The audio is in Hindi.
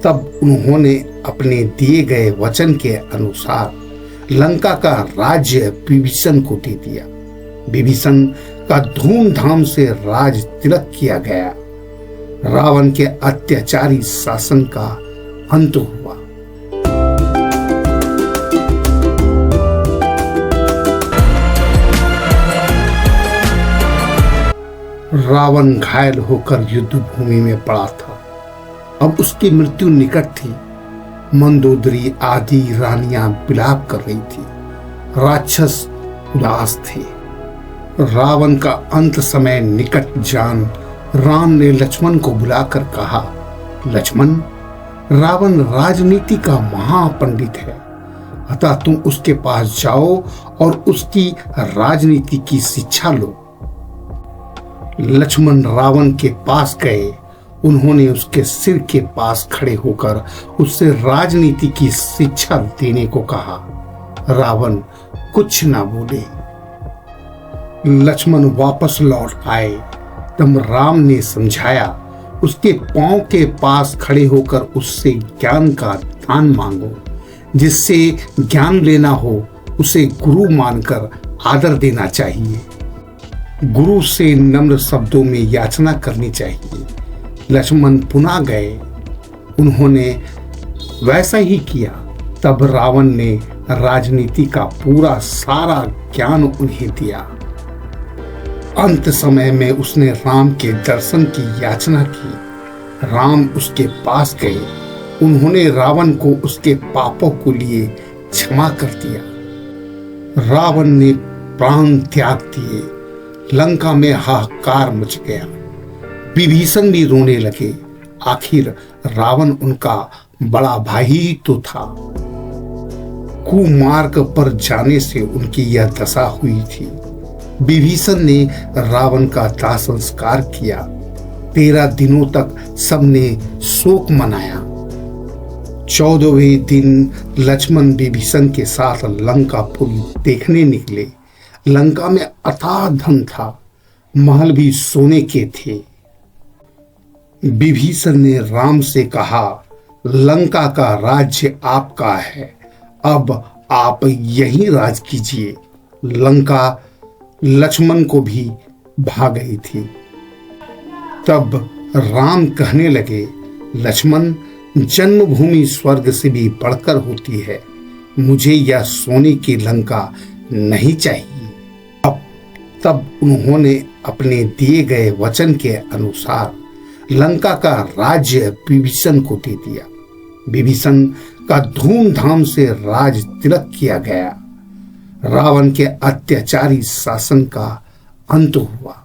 तब उन्होंने अपने दिए गए वचन के अनुसार लंका का राज्य विभीषण को दे दिया। विभीषण का धूमधाम से राज तिलक किया गया। रावण के अत्याचारी शासन का अंत हुआ। रावण घायल होकर युद्ध भूमि में पड़ा था। अब उसकी मृत्यु निकट थी। मंदोदरी आदि रानियां विलाप कर रही थी। राक्षस उदास थे। रावण का अंत समय निकट जान राम ने लक्ष्मण को बुलाकर कहा, लक्ष्मण, रावण राजनीति का महापंडित है, अतः तुम उसके पास जाओ और उसकी राजनीति की शिक्षा लो। लक्ष्मण रावण के पास गए। उन्होंने उसके सिर के पास खड़े होकर उससे राजनीति की शिक्षा देने को कहा। रावण कुछ ना बोले। लक्ष्मण वापस लौट आए। तब राम ने समझाया, उसके पांव के पास खड़े होकर उससे ज्ञान का दान मांगो। जिससे ज्ञान लेना हो उसे गुरु मानकर आदर देना चाहिए। गुरु से नम्र शब्दों में याचना करनी चाहिए। लक्ष्मण पुनः गए। उन्होंने वैसा ही किया। तब रावण ने राजनीति का पूरा सारा ज्ञान उन्हें दिया। अंत समय में उसने राम के दर्शन की याचना की। राम उसके पास गए। उन्होंने रावण को उसके पापों को लिए क्षमा कर दिया। रावण ने प्राण त्याग दिए। लंका में हाहाकार मच गया। विभीषण भी रोने लगे। आखिर रावण उनका बड़ा भाई ही तो था। कुमार्ग पर जाने से उनकी यह दशा हुई थी। विभीषण ने रावण का दाह संस्कार किया। 13 दिनों तक सबने शोक मनाया। 14वें दिन लक्ष्मण विभीषण के साथ लंकापुरी देखने निकले। लंका में अथाह धन था। महल भी सोने के थे। विभीषण ने राम से कहा, लंका का राज्य आपका है, अब आप यहीं राज कीजिए। लंका लक्ष्मण को भी भा गई थी। तब राम कहने लगे, लक्ष्मण, जन्मभूमि स्वर्ग से भी बढ़कर होती है। मुझे यह सोने की लंका नहीं चाहिए। तब उन्होंने अपने दिए गए वचन के अनुसार लंका का राज्य विभीषण को दे दिया। विभीषण का धूमधाम से राज तिलक किया गया। रावण के अत्याचारी शासन का अंत हुआ।